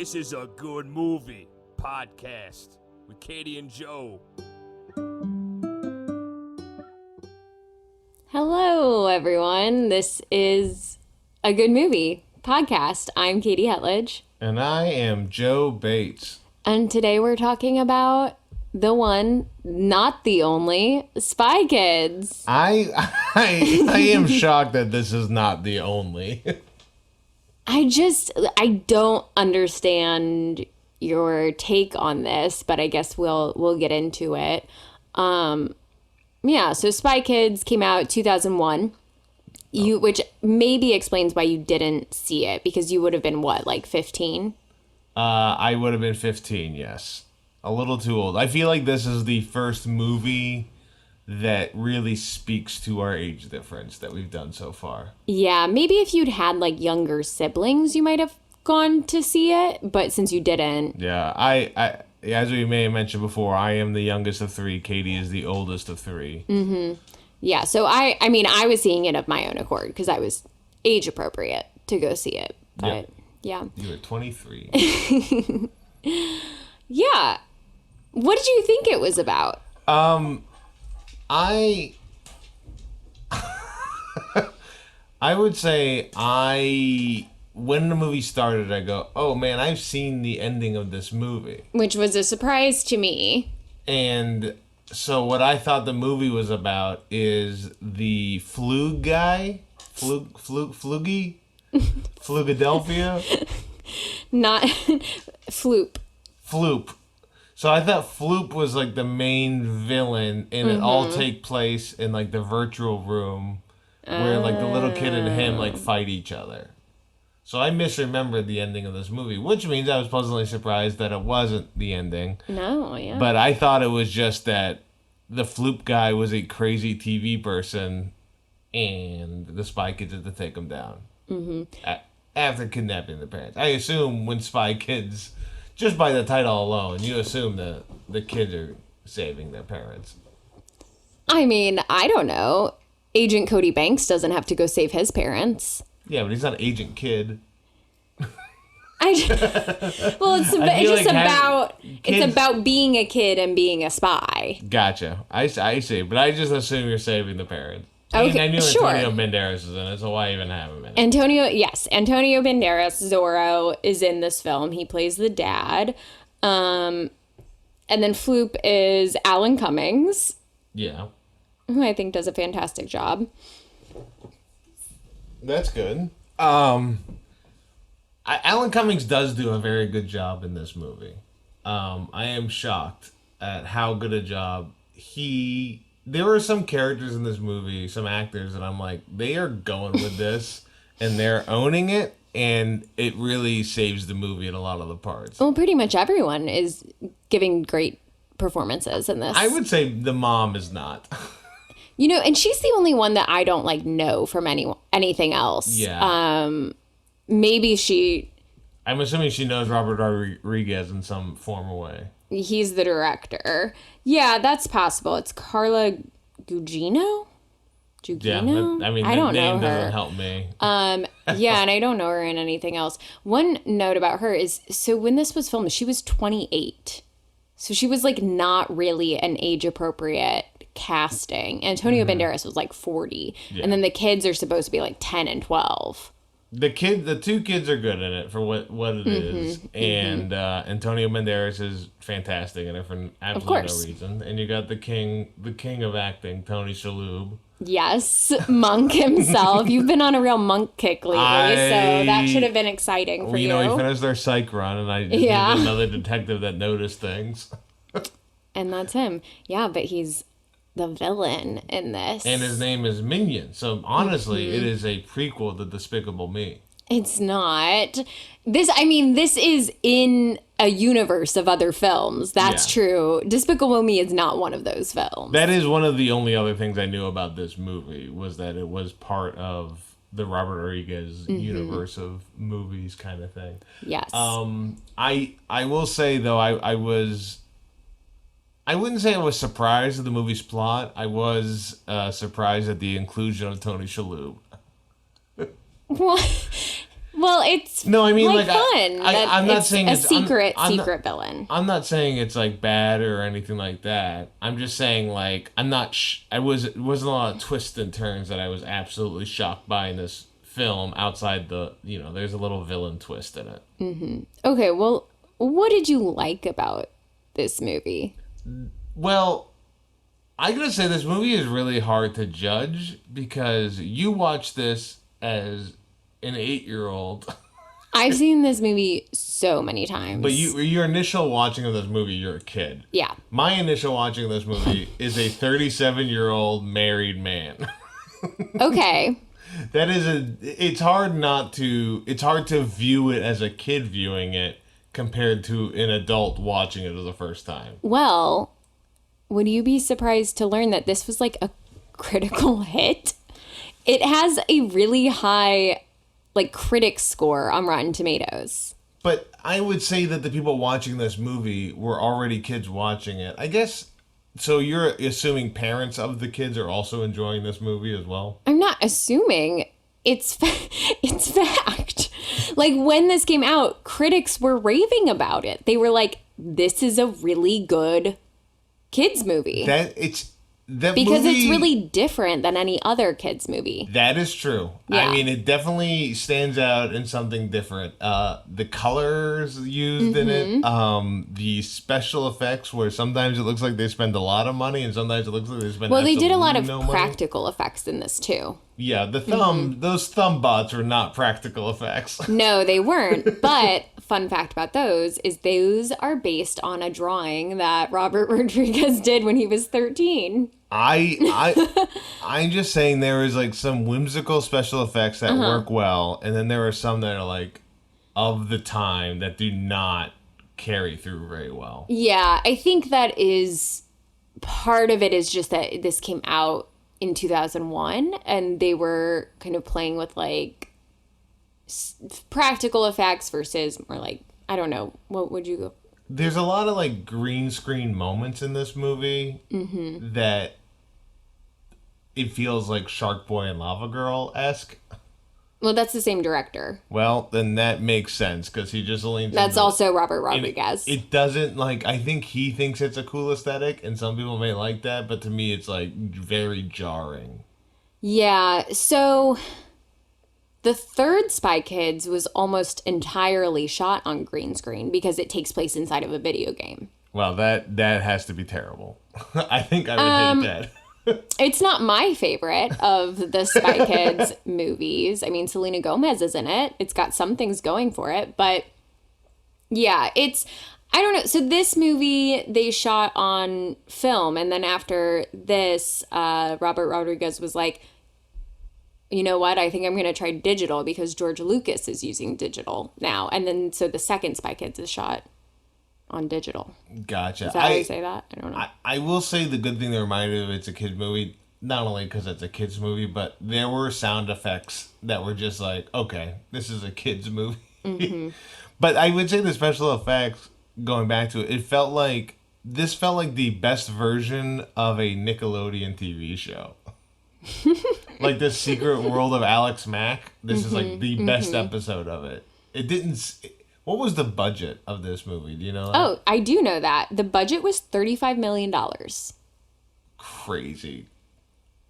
This is a good movie podcast with Katie and Joe. Hello, everyone. This is a good movie podcast. I'm Katie Hetledge. And I am Joe Bates. And today we're talking about the one, not the only, Spy Kids. I am shocked that this is not the only. I don't understand your take on this, but I guess we'll get into it. So Spy Kids came out 2001, which maybe explains why you didn't see it, because you would have been, what, like 15? I would have been 15, yes. A little too old. I feel like this is the first movie that really speaks to our age difference that we've done so far. Yeah, maybe if you'd had, like, younger siblings, you might have gone to see it, but since you didn't... Yeah, I as we may have mentioned before, I am the youngest of three. Katie is the oldest of three. Mm-hmm. Yeah, so I was seeing it of my own accord because I was age appropriate to go see it. But yeah. You were 23. Yeah. What did you think it was about? I would say when the movie started, I go, oh man, I've seen the ending of this movie. Which was a surprise to me. And so what I thought the movie was about is the Flug guy, Flugie? Flugadelphia? Not Floop. Floop. So I thought Floop was like the main villain, and it all take place in like the virtual room where like the little kid and him like fight each other. So I misremembered the ending of this movie, which means I was pleasantly surprised that it wasn't the ending. No, yeah. But I thought it was just that the Floop guy was a crazy TV person, and the Spy Kids had to take him down. After kidnapping the parents. I assume when Spy Kids... Just by the title alone, you assume that the kids are saving their parents. I mean, I don't know. Agent Cody Banks doesn't have to go save his parents. Yeah, but he's not Agent Kid. It's about being a kid and being a spy. Gotcha. I see. But I just assume you're saving the parents. Okay, I knew sure. Antonio Banderas is in it, so why even have him in it? Antonio Banderas, Zorro, is in this film. He plays the dad. And then Floop is Alan Cummings. Yeah. Who I think does a fantastic job. That's good. Alan Cummings does do a very good job in this movie. I am shocked at how good a job There were some characters in this movie, some actors, and I'm like, they are going with this, and they're owning it, and it really saves the movie in a lot of the parts. Well, pretty much everyone is giving great performances in this. I would say the mom is not. And she's the only one that I don't, know from anything else. Yeah. Maybe she... I'm assuming she knows Robert Rodriguez in some form or way. He's the director. Yeah, that's possible. It's Carla Gugino? Yeah, I don't know her. Doesn't help me. Yeah, and I don't know her in anything else. One note about her is, so when this was filmed, she was 28. So she was, not really an age-appropriate casting. Antonio Banderas was, 40. Yeah. And then the kids are supposed to be, 10 and 12. The two kids are good in it for what it is, and Antonio Banderas is fantastic in it for absolutely no reason. And you got the king of acting, Tony Shalhoub. Yes, Monk himself. You've been on a real Monk kick lately, so that should have been exciting for you. He finished their psych run, and I just needed another detective that noticed things. And that's him. Yeah, but he's the villain in this. And his name is Minion. So honestly, it is a prequel to Despicable Me. It's not. This is in a universe of other films. That's true. Despicable Me is not one of those films. That is one of the only other things I knew about this movie, was that it was part of the Robert Rodriguez universe of movies kind of thing. Yes. I will say, though, I wouldn't say I was surprised at the movie's plot. I was surprised at the inclusion of Tony Shalhoub. Well, it's No, I mean, like, fun. I'm not it's saying a it's secret I'm not- villain. I'm not saying it's like bad or anything like that. I'm just saying like I'm not. It wasn't a lot of twists and turns that I was absolutely shocked by in this film. Outside there's a little villain twist in it. Okay, well, what did you like about this movie? Well, I gotta say this movie is really hard to judge because you watch this as an 8-year-old. I've seen this movie so many times. But your initial watching of this movie, you're a kid. Yeah. My initial watching of this movie is a 37-year-old married man. Okay. That is it's hard to view it as a kid viewing it compared to an adult watching it for the first time. Well, would you be surprised to learn that this was like a critical hit? It has a really high critic score on Rotten Tomatoes. But I would say that the people watching this movie were already kids watching it. I guess, so you're assuming parents of the kids are also enjoying this movie as well? I'm not assuming. It's fact. Like, when this came out, critics were raving about it. They were like, this is a really good kids movie. Because it's really different than any other kids movie. That is true. Yeah. I mean, it definitely stands out in something different. The colors used in it, the special effects, where sometimes it looks like they spend a lot of money, and sometimes it looks like they spend. Well, they did a lot of no money. practical effects in this too. Yeah, those thumb bots were not practical effects. No, they weren't. But fun fact about those is those are based on a drawing that Robert Rodriguez did when he was 13. I'm just saying there is like some whimsical special effects that work well, and then there are some that are like of the time that do not carry through very well. Yeah, I think that is part of it is just that this came out in 2001 and they were kind of playing with like practical effects versus more like, I don't know, what would you go? There's a lot of like green screen moments in this movie that it feels like Shark Boy and Lava Girl-esque. Well, that's the same director. Well, then that makes sense because he just leans. That's also Robert Rodriguez. It doesn't like. I think he thinks it's a cool aesthetic, and some people may like that, but to me, it's like very jarring. Yeah. So the third Spy Kids was almost entirely shot on green screen because it takes place inside of a video game. Well, that has to be terrible. I think I would hate that. It's not my favorite of the Spy Kids movies. I mean, Selena Gomez is in it. It's got some things going for it. But yeah, I don't know. So this movie, they shot on film. And then after this, Robert Rodriguez was like, you know what? I think I'm going to try digital because George Lucas is using digital now. And then so the second Spy Kids is shot on digital. Gotcha. Is that how you say that? I don't know. I will say the good thing that reminded me of it's a kid's movie, not only because it's a kid's movie, but there were sound effects that were just like, okay, this is a kid's movie. But I would say the special effects, going back to it, this felt like the best version of a Nickelodeon TV show. Like The Secret World of Alex Mack. This is like the best episode of it. It didn't... What was the budget of this movie? Do you know that? Oh, I do know that. The budget was $35 million. Crazy.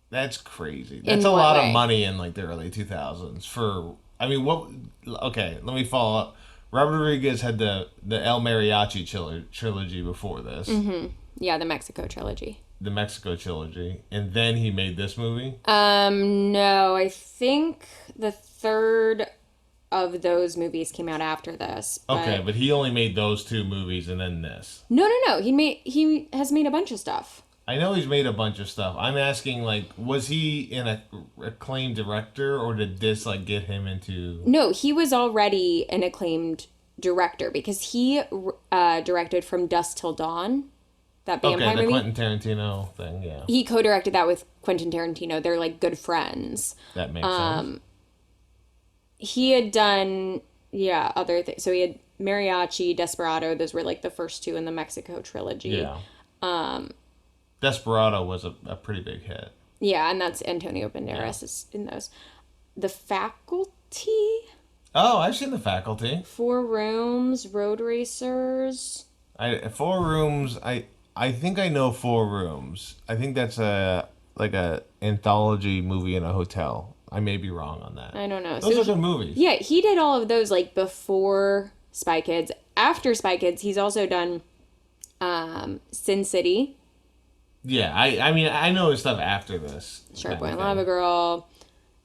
That's crazy. That's a lot of money in like the early 2000s for... I mean, what... Okay, let me follow up. Robert Rodriguez had the El Mariachi trilogy before this. Yeah, the Mexico trilogy. The Mexico trilogy. And then he made this movie? No, I think the third of those movies came out after this. Okay, but he only made those two movies and then this. No. He has made a bunch of stuff. I know he's made a bunch of stuff. I'm asking, like, was he an acclaimed director, or did this, like, get him into... No, he was already an acclaimed director because he directed From Dusk Till Dawn, that vampire movie. Quentin Tarantino thing, yeah. He co-directed that with Quentin Tarantino. They're, like, good friends. That makes sense. He had done, other things. So he had Mariachi, Desperado. Those were, like, the first two in the Mexico trilogy. Yeah. Desperado was a pretty big hit. Yeah, and that's Antonio Banderas is in those. The Faculty? Oh, I've seen The Faculty. Four Rooms, Road Racers. Four Rooms. I think I know Four Rooms. I think that's a anthology movie in a hotel. I may be wrong on that. I don't know. Those are good movies. Yeah, he did all of those like before Spy Kids. After Spy Kids, he's also done Sin City. Yeah, I mean I know his stuff after this. Shark Boy and Lava Girl.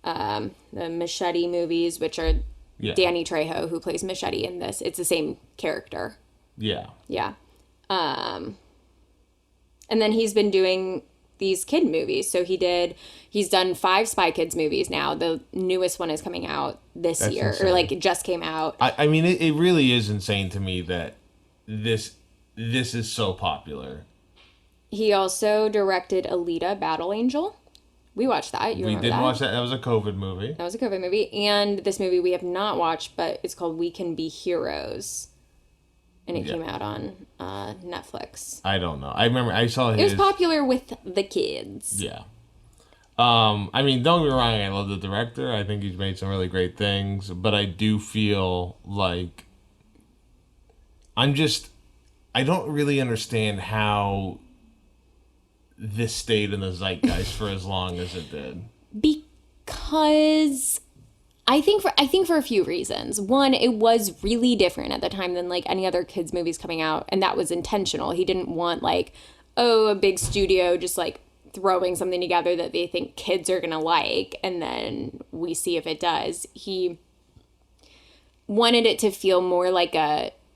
The Machete movies, which are Danny Trejo, who plays Machete in this. It's the same character. Yeah. Yeah. And then he's been doing these kid movies. So he's done 5 Spy Kids movies now. The newest one is coming out this year. Insane. Or like it just came out. I mean, it really is insane to me that this is so popular. He also directed Alita Battle Angel. We watched that. We did watch that. That was a COVID movie. That was a COVID movie. And this movie we have not watched, but it's called We Can Be Heroes. And it came out on Netflix. I don't know. I remember I saw his... It was popular with the kids. Yeah. I mean, don't get me wrong. I love the director. I think he's made some really great things. But I do feel like... I don't really understand how this stayed in the zeitgeist for as long as it did. Because... I think for a few reasons. One, it was really different at the time than like any other kids movies coming out, and that was intentional. He didn't want like, a big studio just like throwing something together that they think kids are gonna like, and then we see if it does. He wanted it to feel more like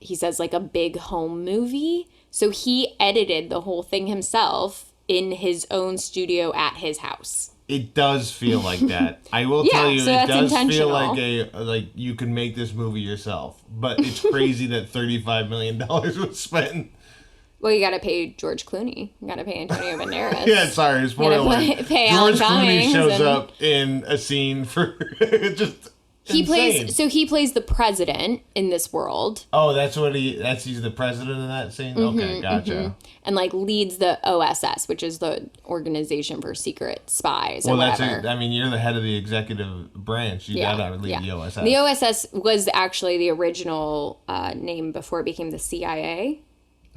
he says like a big home movie. So he edited the whole thing himself in his own studio at his house. It does feel like that. I will tell you, so it does intentional. feel like you can make this movie yourself. But it's crazy that $35 million was spent. Well, you got to pay George Clooney. You got to pay Antonio Banderas. Yeah, sorry, spoiler alert. Pay George Alan Clooney shows and... up in a scene for just. He insane. He plays the president in this world. Oh, he's the president in that scene? Okay, gotcha. Mm-hmm. And like leads the OSS, which is the Organization for Secret Spies. Well, whatever. You're the head of the executive branch. You gotta lead the OSS. The OSS was actually the original name before it became the CIA.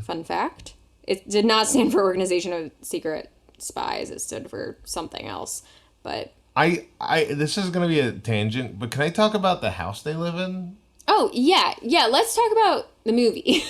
Fun fact. It did not stand for Organization of Secret Spies. It stood for something else. But this is gonna be a tangent, but can I talk about the house they live in? Oh yeah. Let's talk about the movie.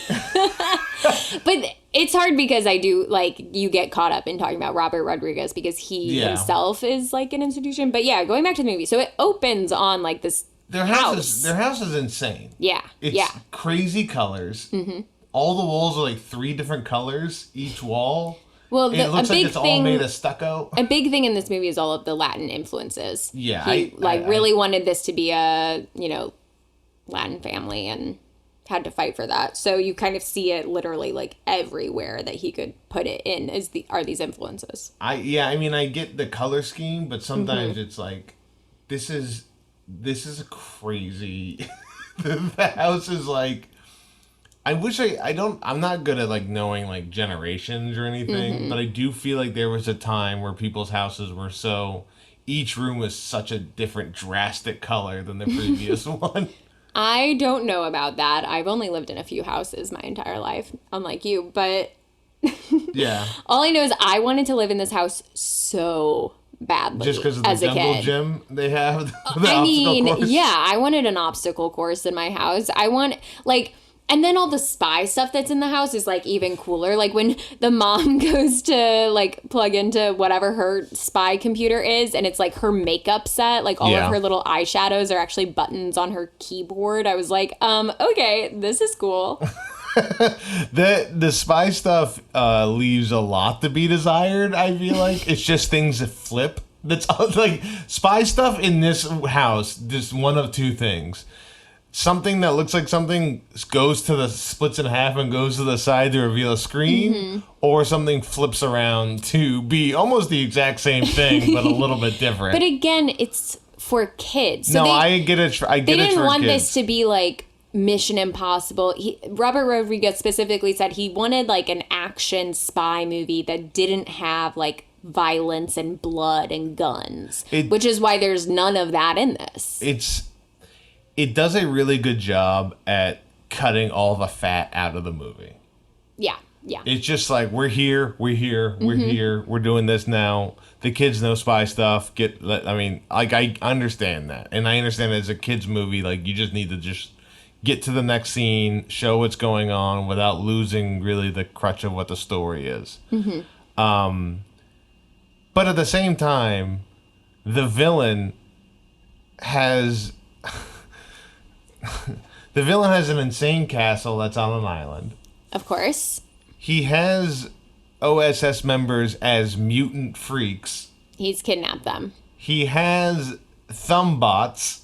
But it's hard because I do you get caught up in talking about Robert Rodriguez because he himself is like an institution. But yeah, going back to the movie, so it opens on like this house. Their house is insane. Yeah, it's crazy colors. Mm-hmm. All the walls are like 3 different colors each wall. Well, it looks like it's all made of stucco. A big thing in this movie is all of the Latin influences. Yeah, he really wanted this to be a Latin family and had to fight for that. So you kind of see it literally like everywhere that he could put it in are these influences. I mean I get the color scheme, but sometimes it's like this is crazy. The house is like I'm not good at like knowing like generations or anything, but I do feel like there was a time where people's houses were each room was such a different drastic color than the previous one. I don't know about that. I've only lived in a few houses my entire life, unlike you, but yeah. All I know is I wanted to live in this house so badly. Just because of the jungle gym they have? I wanted an obstacle course in my house. I want, and then all the spy stuff that's in the house is like even cooler. Like when the mom goes to like plug into whatever her spy computer is, and it's like her makeup set, like all of her little eyeshadows are actually buttons on her keyboard. I was like, okay, this is cool. The spy stuff leaves a lot to be desired. I feel like it's just things that flip. That's like spy stuff in this house. Just one of 2 things. Something that looks like something splits in half and goes to the side to reveal a screen, or something flips around to be almost the exact same thing, but a little bit different. But again, it's for kids. So I get it. They didn't want this to be like Mission Impossible. Robert Rodriguez specifically said he wanted like an action spy movie that didn't have like violence and blood and guns, which is why there's none of that in this. it does a really good job at cutting all the fat out of the movie. Yeah, yeah. It's just like, we're here, we're doing this now. The kids know spy stuff. I understand that. And I understand as a kid's movie, like, you just need to just get to the next scene, show what's going on without losing really the crutch of what the story is. Mm-hmm. But at the same time, the villain has an insane castle that's on an island. Of course. He has OSS members as mutant freaks. He's kidnapped them. He has robots.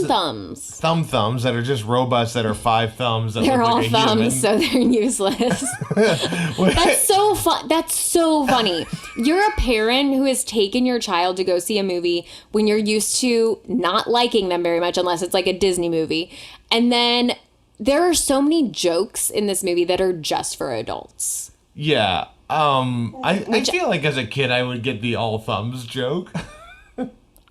Thumbs that are just robots that are 5 thumbs. That They're look all like a thumbs, human. so they're useless. That's so fun. That's so funny. You're a parent who has taken your child to go see a movie when you're used to not liking them very much, unless it's like a Disney movie. And then there are so many jokes in this movie that are just for adults. Yeah. I feel like as a kid I would get the all thumbs joke.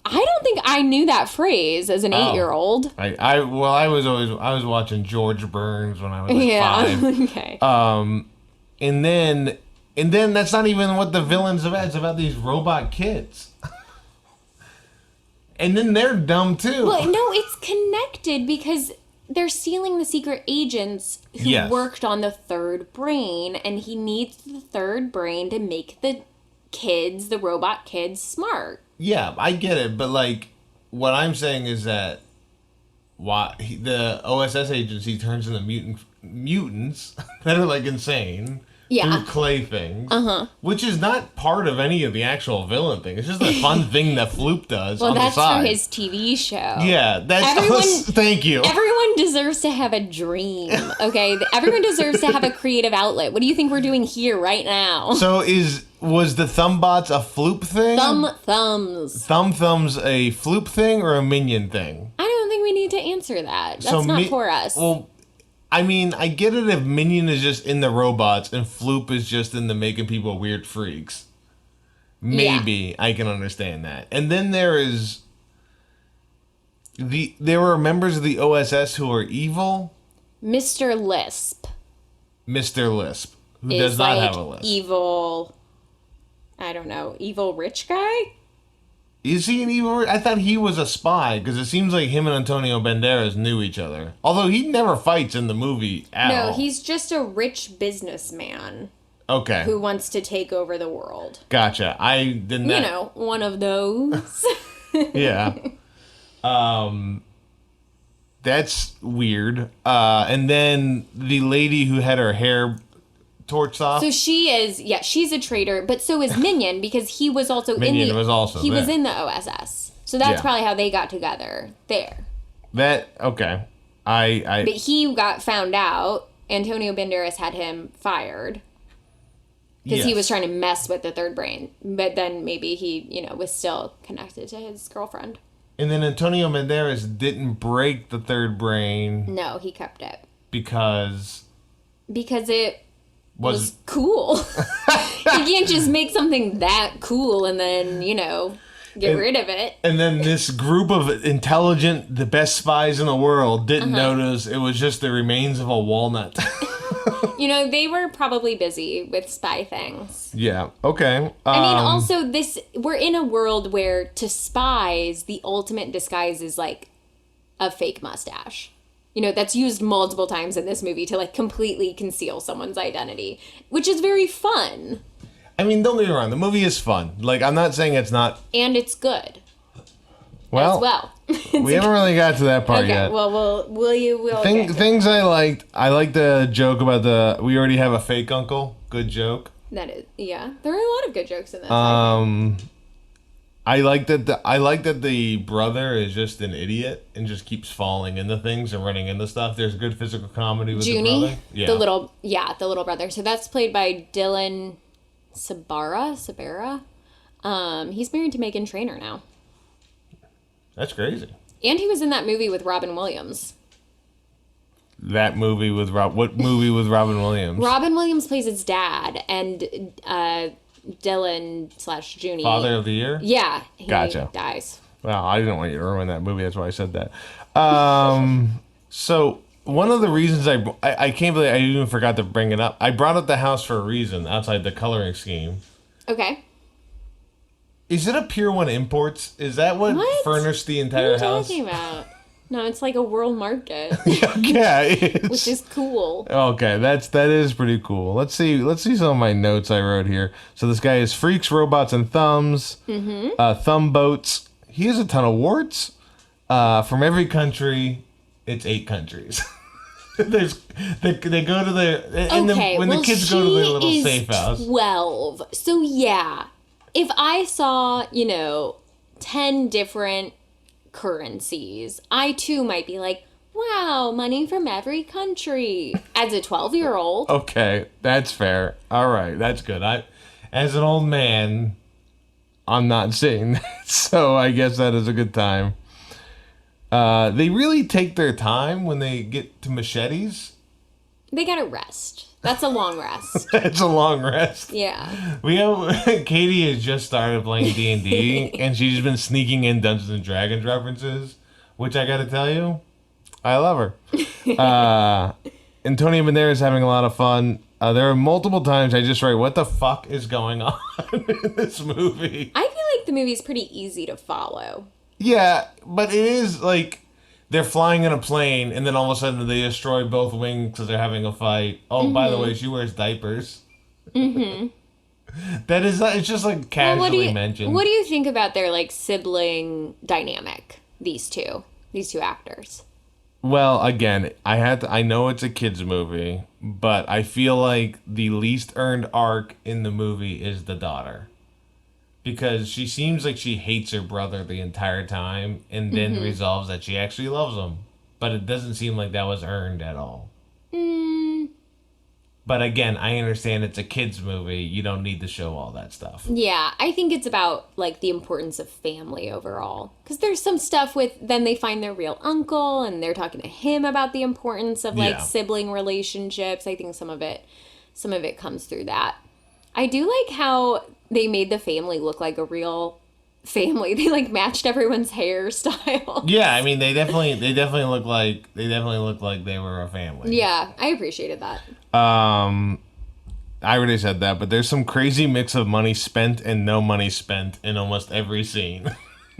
I don't think I knew that phrase as an 8-year-old. I was watching George Burns when I was 5. Okay. And then that's not even what the villain's about. It's about these robot kids. And then they're dumb too. Well, no, it's connected because they're stealing the secret agents who worked on the third brain, and he needs the third brain to make the robot kids, smart. Yeah, I get it, but like, what I'm saying is that the OSS agency turns into mutants that are like insane through clay things, which is not part of any of the actual villain thing. It's just a fun thing that Floop does on the side. Well, that's for his TV show. Yeah, that's thank you. Everyone deserves to have a dream, okay? Everyone deserves to have a creative outlet. What do you think we're doing here right now? So was the Thumbbots a Floop thing? Thumbs a Floop thing or a Minion thing? I don't think we need to answer that. That's not for us. Well, I mean, I get it if Minion is just in the robots and Floop is just in the making people weird freaks. Maybe I can understand that. And then there were members of the OSS who are evil. Mr. Lisp. Mr. Lisp, who does not have a lisp. Evil, I don't know, evil rich guy? Is he an evil? I thought he was a spy, because it seems like him and Antonio Banderas knew each other. Although he never fights in the movie at all. No, he's just a rich businessman. Okay. Who wants to take over the world. Gotcha. I didn't... You know, one of those. Yeah. That's weird. And then the lady who had her hair torched off. So she's a traitor, but so is Minion, because he was also was in the OSS. So that's probably how they got together there. Okay. But he got found out. Antonio Banderas had him fired. Because he was trying to mess with the third brain. But then maybe he, was still connected to his girlfriend. And then Antonio Banderas didn't break the third brain. No, he kept it. Because it was cool. You can't just make something that cool and then, get rid of it. And then this group of the best spies in the world didn't notice it was just the remains of a walnut. They were probably busy with spy things. Yeah, okay. I mean, also, we're in a world where to spies, the ultimate disguise is like a fake mustache. That's used multiple times in this movie to like completely conceal someone's identity, which is very fun. I mean, don't get me wrong, the movie is fun. Like, I'm not saying it's not. And it's good. Well, we haven't really got to that part yet. Well, we'll things I liked. I liked the joke about we already have a fake uncle. Good joke. That is, yeah. There are a lot of good jokes in this. I like that the brother is just an idiot and just keeps falling into things and running into stuff. There's good physical comedy with Junie, the brother. Yeah. The little brother. So that's played by Dylan Sabara. He's married to Meghan Trainor now. That's crazy. And he was in that movie with Robin Williams. What movie with Robin Williams? Robin Williams plays his dad, and Dylan/Junie. Father of the Year? Yeah. He Gotcha. dies. Well, I didn't want you to ruin that movie. That's why I said that. So one of the reasons I can't believe I even forgot to bring it up. I brought up the house for a reason outside the coloring scheme. Okay. Is it a Pier 1 Imports? Is that what furnished the entire What are you house? talking about? No, it's like a world market, Yeah, it's... which is cool. Okay, that is pretty cool. Let's see some of my notes I wrote here. So this guy is Freaks, Robots, and Thumbs. Thumb Boats. He has a ton of warts. From every country, it's 8 countries. They go to when the kids go to their little safe house. 12. So yeah, if I saw 10 different currencies, I too might be like, wow, money from every country as a 12-year-old. Okay, that's fair. All right, that's good. As an old man, I'm not saying that, so I guess that is a good time. They really take their time when they get to machetes. They gotta rest. That's a long rest. It's a long rest. Yeah. Katie has just started playing D&D, and she's been sneaking in Dungeons and Dragons references, which I gotta tell you, I love her. Antonio Banderas is having a lot of fun. There are multiple times I just write, what the fuck is going on in this movie? I feel like the movie's pretty easy to follow. Yeah, but it is like they're flying in a plane, and then all of a sudden they destroy both wings because they're having a fight. Oh, by the way, she wears diapers. Mm-hmm. It's just like casually mentioned. What do you think about their like sibling dynamic? These two actors. Well, again, I know it's a kids movie, but I feel like the least earned arc in the movie is the daughter. Because she seems like she hates her brother the entire time and then resolves that she actually loves him. But it doesn't seem like that was earned at all. But again, I understand it's a kid's movie. You don't need to show all that stuff. Yeah, I think it's about like the importance of family overall. Because there's some stuff with then they find their real uncle and they're talking to him about the importance of like sibling relationships. I think some of it comes through that. I do like how they made the family look like a real family. They like matched everyone's hairstyle. Yeah, I mean they definitely look like they were a family. Yeah, I appreciated that. I already said that, but there's some crazy mix of money spent and no money spent in almost every scene.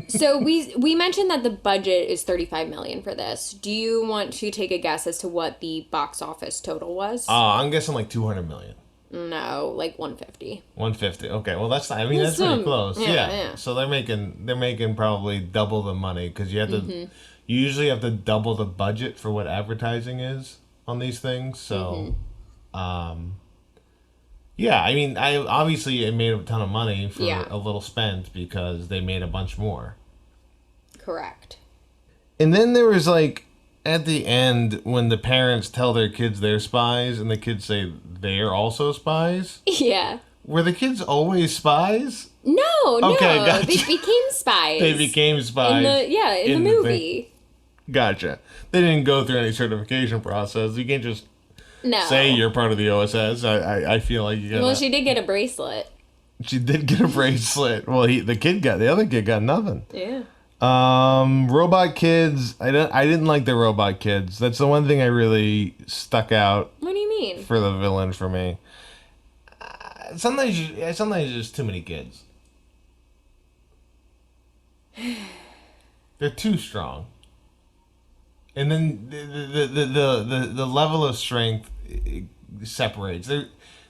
So we mentioned that the budget is $35 million for this. Do you want to take a guess as to what the box office total was? I'm guessing like 200 million. No, like 150. 150. Okay, well that's pretty close. Yeah. So they're making probably double the money because you usually have to double the budget for what advertising is on these things. So, yeah, I mean, obviously it made a ton of money for a little spent because they made a bunch more. Correct. And then there was like at the end when the parents tell their kids they're spies and the kids say they're also spies. Yeah. Were the kids always spies? No, okay, no. Gotcha. They became spies. They became spies. In the movie. Gotcha. They didn't go through any certification process. You can't just say you're part of the OSS. I feel like you got. Well, she did get a bracelet. She did get a bracelet. Well, the other kid got nothing. Yeah. Robot kids. I didn't like the robot kids. That's the one thing I really stuck out. What do you mean? For the villain for me. Sometimes there's too many kids. They're too strong. And then the level of strength separates.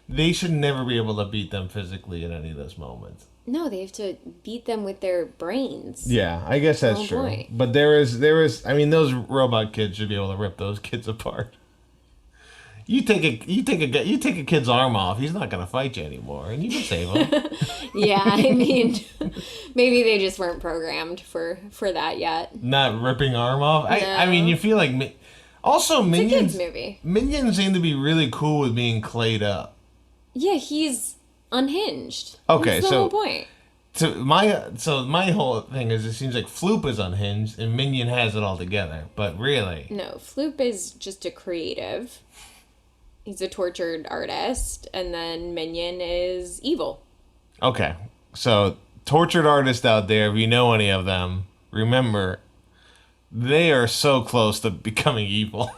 They should never be able to beat them physically in any of those moments. No, they have to beat them with their brains. Yeah, I guess that's true. Boy. But there is. I mean, those robot kids should be able to rip those kids apart. You take a kid's arm off, he's not gonna fight you anymore, and you can save him. Yeah, I mean, maybe they just weren't programmed for that yet. Not ripping arm off. No. I mean, you feel like also it's Minions. A kids movie. Minions seem to be really cool with being clayed up. Yeah, he's unhinged. Okay, that's the whole point. So my whole thing is it seems like Floop is unhinged and Minion has it all together, but really no. Floop is just a creative. He's a tortured artist, and then Minion is evil. Okay, so tortured artists out there, if you know any of them, remember they are so close to becoming evil.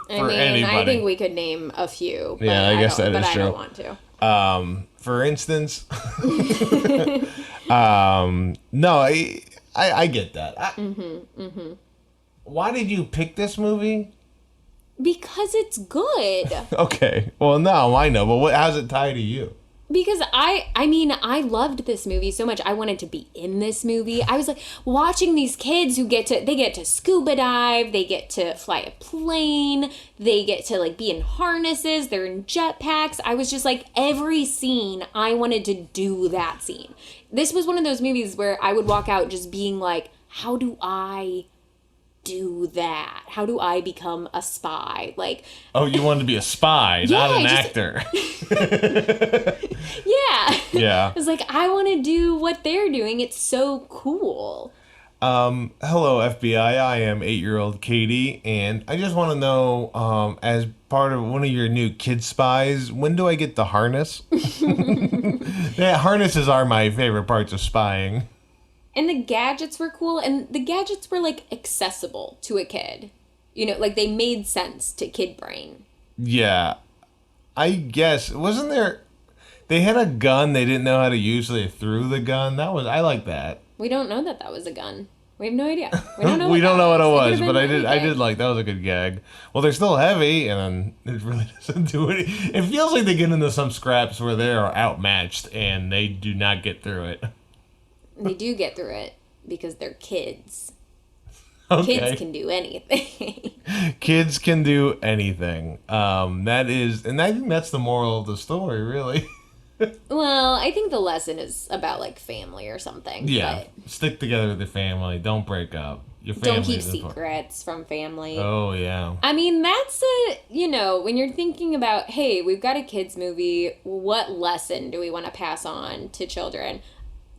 I mean, anybody. I think we could name a few. But Yeah, I guess that is but true. I don't want to. For instance, no, I get that. Why did you pick this movie? Because it's good. Okay, well, no, I know, but how's it tie to you? Because I mean, I loved this movie so much. I wanted to be in this movie. I was like watching these kids who get to scuba dive, they get to fly a plane, they get to like be in harnesses, they're in jetpacks. I was just like, every scene, I wanted to do that scene. This was one of those movies where I would walk out just being like, how do I do that? How do I become a spy? Like, oh, you wanted to be a spy, not an just- actor. yeah. Yeah. I was like, I want to do what they're doing. It's so cool. Hello, FBI. I am 8-year-old Katie, and I just want to know, as part of one of your new kid spies, when do I get the harness? Yeah, harnesses are my favorite parts of spying. And the gadgets were cool, and the gadgets were like accessible to a kid. You know, like they made sense to kid brain. Yeah. I guess, wasn't there... They had a gun they didn't know how to use, so they threw the gun. I like that. We don't know that was a gun. We have no idea. We don't know. We don't know what it was, could've but been I did anything. like that was a good gag. Well, they're still heavy, and it really doesn't do it. It feels like they get into some scraps where they are outmatched, and they do not get through it. They do get through it because they're kids. Okay. Kids can do anything. Kids can do anything. That is, and I think that's the moral of the story, really. Well, I think the lesson is about like family or something. Yeah, stick together with your family. Don't break up. Your But family. don't keep is important. secrets from family. Oh yeah. I mean, that's when you're thinking about, hey, we've got a kids movie, what lesson do we want to pass on to children?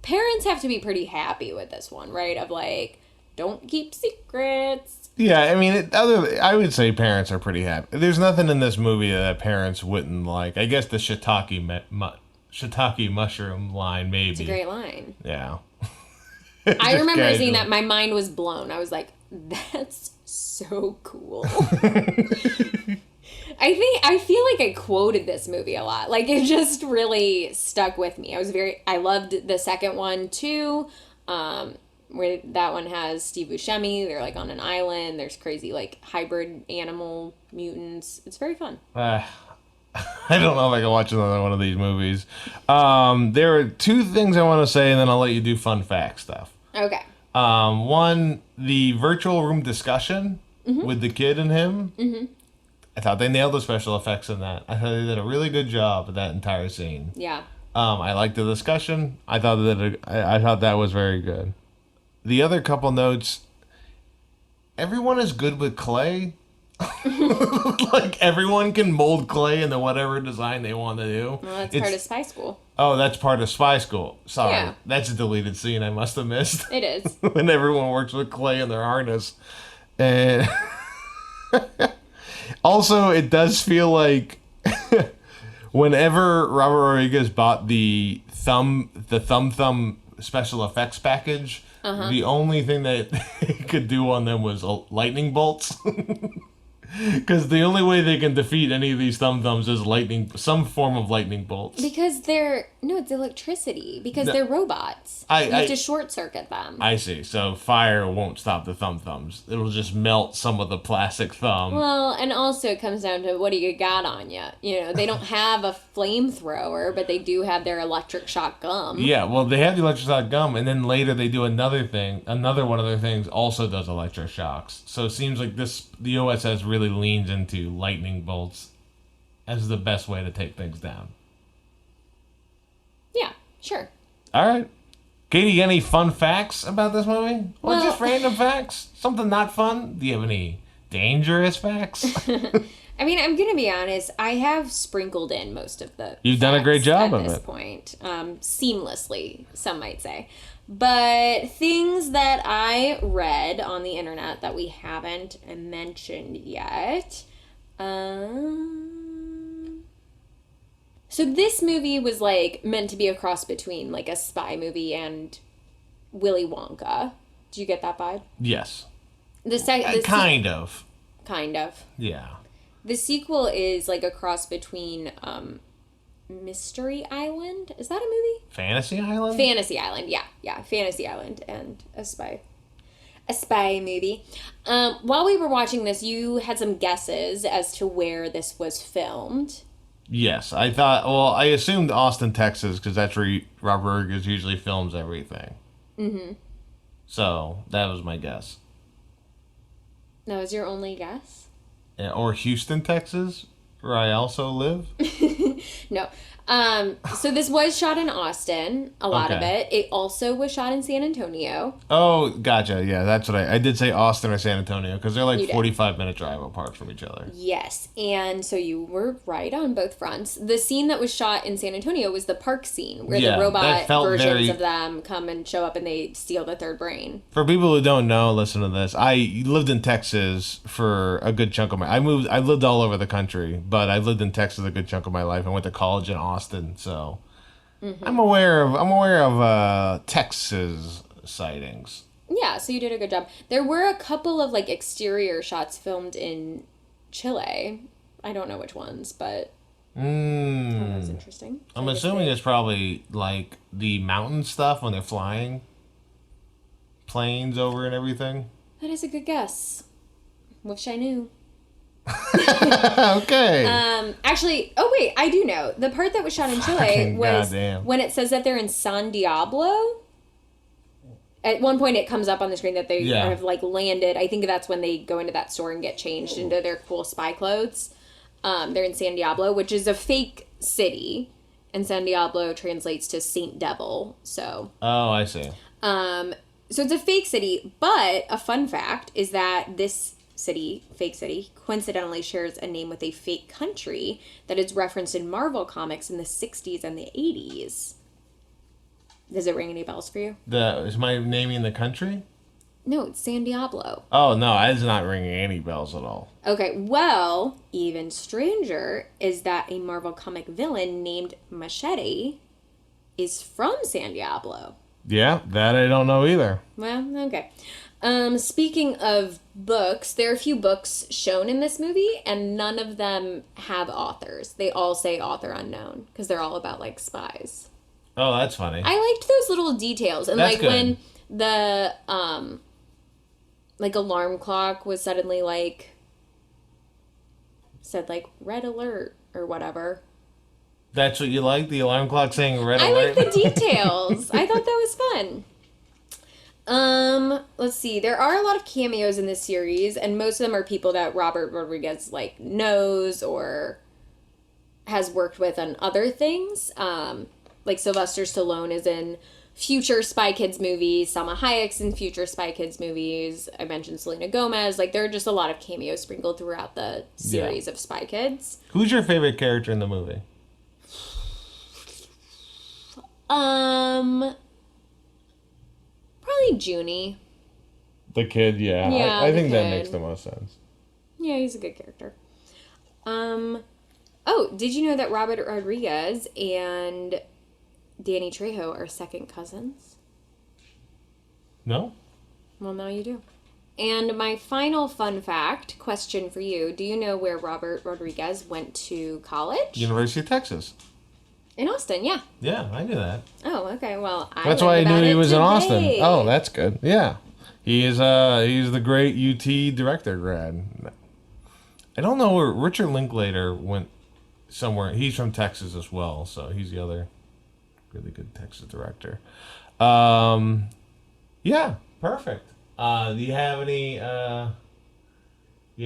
Parents have to be pretty happy with this one, right? Of like, don't keep secrets. Yeah, I mean, I would say parents are pretty happy. There's nothing in this movie that parents wouldn't like. I guess the shiitake mushroom line, maybe. It's a great line. Yeah. I remember Just seeing that. casual. My mind was blown. I was like, that's so cool. I feel like I quoted this movie a lot. Like, it just really stuck with me. I loved the second one too. Where that one has Steve Buscemi. They're like on an island. There's crazy like hybrid animal mutants. It's very fun. I don't know if I can watch another one of these movies. There are two things I want to say, and then I'll let you do fun fact stuff. Okay. One, the virtual room discussion with the kid and him. Mm-hmm. I thought they nailed the special effects in that. I thought they did a really good job of that entire scene. Yeah. I liked the discussion. I thought that was very good. The other couple notes, everyone is good with clay. Like, everyone can mold clay into whatever design they want to do. Well, that's part of spy school. Oh, that's part of Spy School. Sorry. Yeah. That's a deleted scene I must have missed. It is. When everyone works with clay in their harness. And also, it does feel like whenever Robert Rodriguez bought the thumb special effects package, the only thing that he could do on them was lightning bolts. Because the only way they can defeat any of these thumbs is some form of lightning bolts. Because it's electricity. Because they're robots. You have to short circuit them. I see. So fire won't stop the thumbs. It'll just melt some of the plastic thumb. Well, and also it comes down to what do you got on you? You know, they don't have a flamethrower, but they do have their electric shock gum. Yeah, well, they have the electric shock gum, and then later they do another thing. Another one of their things also does electric shocks. So it seems like the OSS really leans into lightning bolts as the best way to take things down. Yeah, sure. All right. Katie, any fun facts about this movie? Or just random facts? Something not fun? Do you have any dangerous facts? I mean, I'm going to be honest. I have sprinkled in most of the You've done a great facts job at of this it. point. Seamlessly, some might say. But things that I read on the internet that we haven't mentioned yet. So this movie was like meant to be a cross between like a spy movie and Willy Wonka. Do you get that vibe? Yes. Kind of. Kind of. Yeah. The sequel is like a cross between Mystery Island. Is that a movie? Fantasy Island? Fantasy Island, yeah. Fantasy Island and a spy movie. While we were watching this, you had some guesses as to where this was filmed. Yes, I assumed Austin, Texas, because that's where Robert Rodriguez usually films everything. Mm-hmm. So, that was my guess. That was your only guess? Yeah, or Houston, Texas, where I also live. No. So this was shot in Austin, a lot of it. It also was shot in San Antonio. Oh, gotcha. Yeah, that's what I did say Austin or San Antonio because they're like 45-minute drive apart from each other. Yes. And so you were right on both fronts. The scene that was shot in San Antonio was the park scene where the robot versions of them come and show up and they steal the third brain. For people who don't know, listen to this. I lived in Texas for a good chunk of I lived all over the country, but I lived in Texas a good chunk of my life. I went to college in Austin, so I'm aware of Texas sightings. Yeah, so you did a good job. There were a couple of like exterior shots filmed in Chile. I don't know which ones, but that was interesting. So I'm assuming it's probably like the mountain stuff when they're flying planes over and everything. That is a good guess. Wish I knew. Okay. Actually, I do know. The part that was shot in Chile was when it says that they're in San Diablo. At one point, it comes up on the screen that they have like landed. I think that's when they go into that store and get changed into their cool spy clothes. They're in San Diablo, which is a fake city, and San Diablo translates to Saint Devil. So. Oh, I see. So it's a fake city, but a fun fact is that this fake city, coincidentally shares a name with a fake country that is referenced in Marvel comics in the 60s and the 80s. Does it ring any bells for you? Is my naming the country? No, it's San Diablo. Oh, no, it's not ringing any bells at all. Okay, well, even stranger is that a Marvel comic villain named Machete is from San Diablo. Yeah, that I don't know either. Well, okay. Speaking of books, there are a few books shown in this movie, and none of them have authors. They all say author unknown, because they're all about, like, spies. Oh, that's funny. I liked those little details. And, that's like, good. when the, like, alarm clock was suddenly, like, said, like, red alert, or whatever. That's what you like? The alarm clock saying red alert? I like the details. I thought that was fun. Let's see. There are a lot of cameos in this series, and most of them are people that Robert Rodriguez, like, knows or has worked with on other things. Like, Sylvester Stallone is in future Spy Kids movies. Salma Hayek's in future Spy Kids movies. I mentioned Selena Gomez. Like, there are just a lot of cameos sprinkled throughout the series of Spy Kids. Who's your favorite character in the movie? Probably Junie. The kid, yeah. Yeah, I think the that kid. makes the most sense. Yeah, he's a good character. Oh, did you know that Robert Rodriguez and Danny Trejo are second cousins? No? Well, now you do. And my final fun fact question for you. Do you know where Robert Rodriguez went to college? University of Texas. In Austin, yeah. Yeah, I knew that. Oh, okay. Well, that's why I knew he was in Austin. Oh, that's good. Yeah. He's the great UT director grad. I don't know where Richard Linklater went somewhere. He's from Texas as well, so he's the other really good Texas director. Yeah, perfect. Do you have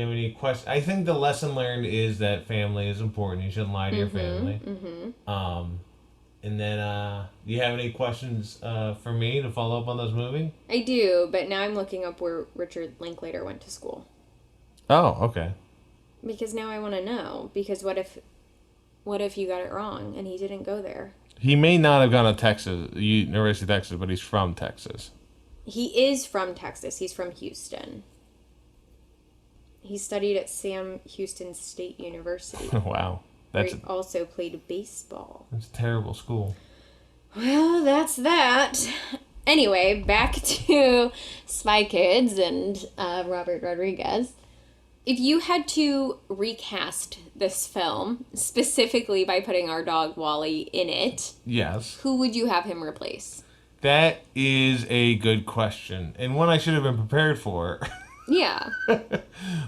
any questions? I think the lesson learned is that family is important. You shouldn't lie to your family. Mm-hmm. And then, do you have any questions for me to follow up on this movie? I do, but now I'm looking up where Richard Linklater went to school. Oh, okay. Because now I want to know. Because what if you got it wrong and he didn't go there? He may not have gone to Texas, University of Texas, but he's from Texas. He is from Texas. He's from Houston. He studied at Sam Houston State University. Wow. Where he also played baseball. That's a terrible school. Well, that's that. Anyway, back to Spy Kids and Robert Rodriguez. If you had to recast this film, specifically by putting our dog Wally in it, Yes. who would you have him replace? That is a good question, and one I should have been prepared for. Yeah.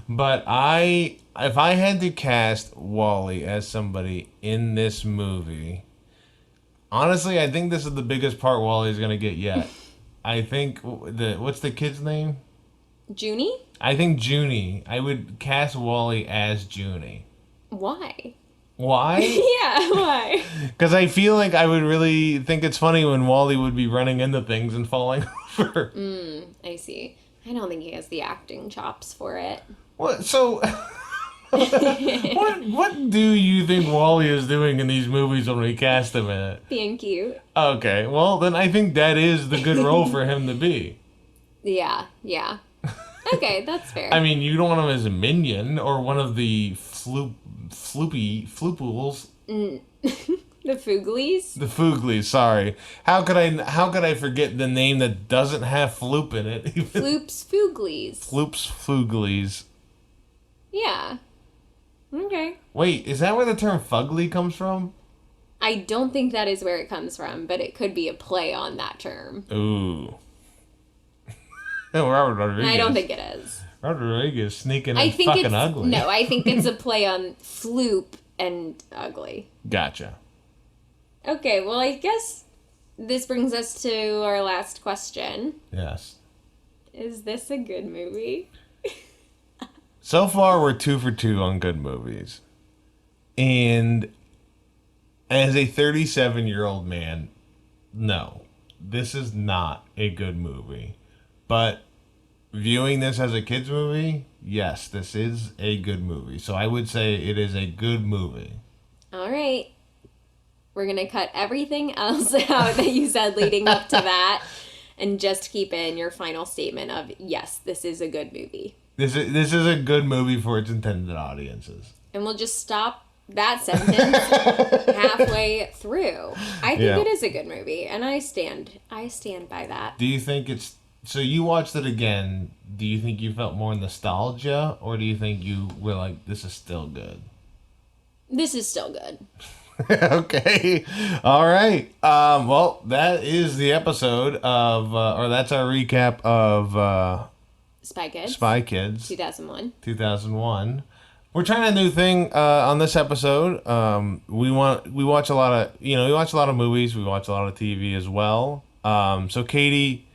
But if I had to cast Wally as somebody in this movie, honestly, I think this is the biggest part Wally's gonna get yet. I think what's the kid's name? Junie? I think Junie. I would cast Wally as Junie. Why? Why? Yeah, why? Because I feel like I would really think it's funny when Wally would be running into things and falling over. I see. I don't think he has the acting chops for it. What? So, what do you think Wally is doing in these movies when we cast him in it? Being cute. Okay, well then I think that is the good role for him to be. Yeah. Okay, that's fair. I mean, you don't want him as a minion or one of the floopools. The Fooglies? The Fooglies, sorry. How could I forget the name that doesn't have floop in it? Floops Fooglies. Floops Fooglies. Yeah. Okay. Wait, is that where the term fugly comes from? I don't think that is where it comes from, but it could be a play on that term. Ooh. Robert Rodriguez. I don't think it is. Robert Rodriguez sneaking and fucking ugly. No, I think it's a play on floop and ugly. Gotcha. Okay, well, I guess this brings us to our last question. Yes. Is this a good movie? So far, we're 2 for 2 on good movies. And as a 37-year-old man, no, this is not a good movie. But viewing this as a kid's movie, yes, this is a good movie. So I would say it is a good movie. All right. We're going to cut everything else out that you said leading up to that and just keep in your final statement of, yes, this is a good movie. This is a good movie for its intended audiences. And we'll just stop that sentence halfway through. I think it is a good movie, and I stand by that. Do you think it's... So you watched it again. Do you think you felt more nostalgia, or do you think you were like, this is still good? This is still good. Okay. All right. Well, that is the episode of... or that's our recap of... Spy Kids. 2001. We're trying a new thing on this episode. We watch a lot of movies. We watch a lot of TV as well. So Katie,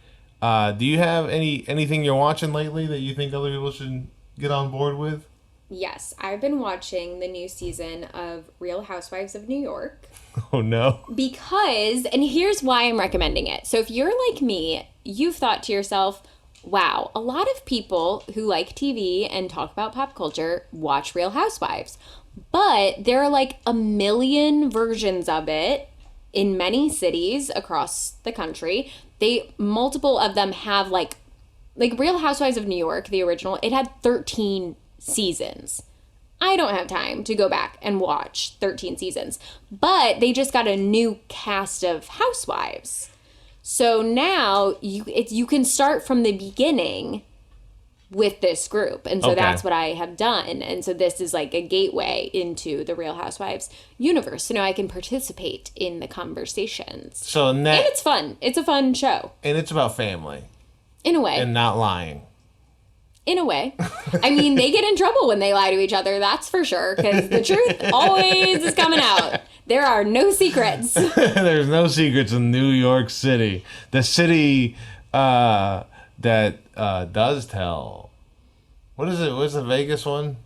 do you have anything you're watching lately that you think other people should get on board with? Yes, I've been watching the new season of Real Housewives of New York. Oh no. Because, and here's why I'm recommending it. So if you're like me, you've thought to yourself, wow, a lot of people who like TV and talk about pop culture watch Real Housewives. But there are like a million versions of it in many cities across the country. Multiple of them have like Real Housewives of New York, the original, it had 13 seasons. I don't have time to go back and watch 13 seasons. But they just got a new cast of housewives. So now you can start from the beginning with this group. And so that's what I have done. And so this is like a gateway into the Real Housewives universe. So now I can participate in the conversations. And it's fun. It's a fun show. And it's about family. In a way. And not lying. In a way. I mean, they get in trouble when they lie to each other, that's for sure. Because the truth always is coming out. There are no secrets. There's no secrets in New York City. The city that does tell. What is it? What's the Vegas one?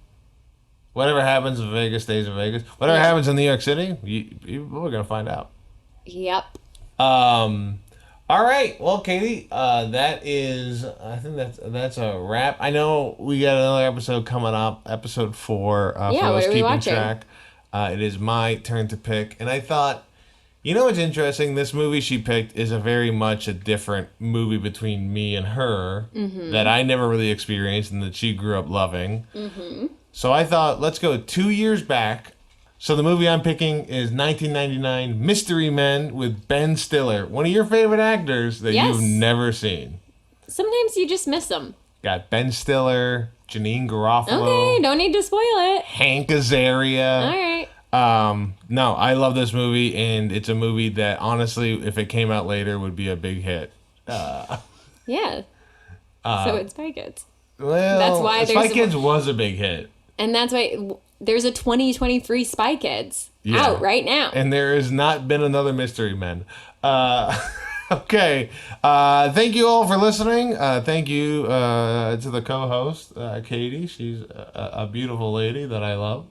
Whatever happens in Vegas stays in Vegas. Whatever happens in New York City, we're going to find out. Yep. All right. Well, Katie, I think that's a wrap. I know we got another episode coming up, episode 4. For those keeping watching? track. It is my turn to pick, and I thought, you know what's interesting? This movie she picked is a very much a different movie between me and her that I never really experienced and that she grew up loving. Mm-hmm. So I thought, let's go 2 years back So the movie I'm picking is 1999 Mystery Men with Ben Stiller, one of your favorite actors that Yes. you've never seen. Sometimes you just miss them. Got Ben Stiller, Janine Garofalo, Okay, don't need to spoil it. Hank Azaria. All right. No, I love this movie, and it's a movie that honestly, if it came out later, would be a big hit. Yeah. So it's Spy Kids. Well, That's why Spy there's Kids was a big hit. And that's why there's a 2023 Spy Kids out right now. And there has not been another Mystery Men. Okay. Thank you all for listening. Thank you to the co-host, Katie. She's a beautiful lady that I love.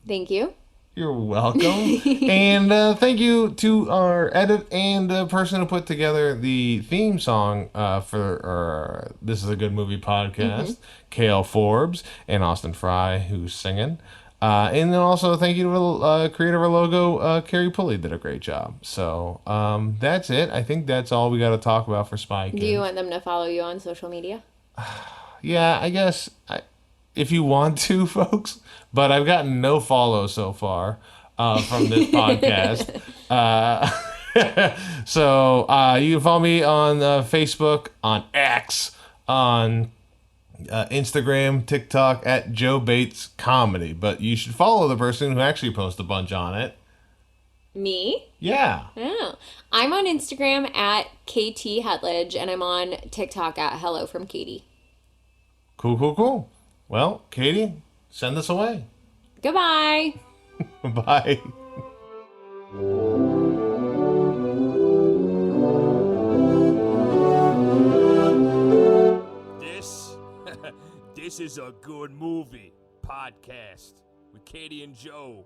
Thank you. You're welcome. And thank you to our edit and person who put together the theme song for This Is a Good Movie podcast, Kale Forbes and Austin Fry, who's singing. And then also thank you to the creator of our logo, Carrie Pulley, did a great job. So that's it. I think that's all we got to talk about for Spy Kids. Do you want them to follow you on social media? Yeah, I guess if you want to, folks. But I've gotten no follow so far from this podcast. So you can follow me on Facebook, on X, on Instagram, TikTok at Joe Bates Comedy. But you should follow the person who actually posts a bunch on it. Me? Yeah. Oh. I'm on Instagram at KT Hetledge, and I'm on TikTok at Hello from Katie. Cool. Well, Katie, send us away. Goodbye. Bye. This is a good movie podcast with Katie and Joe.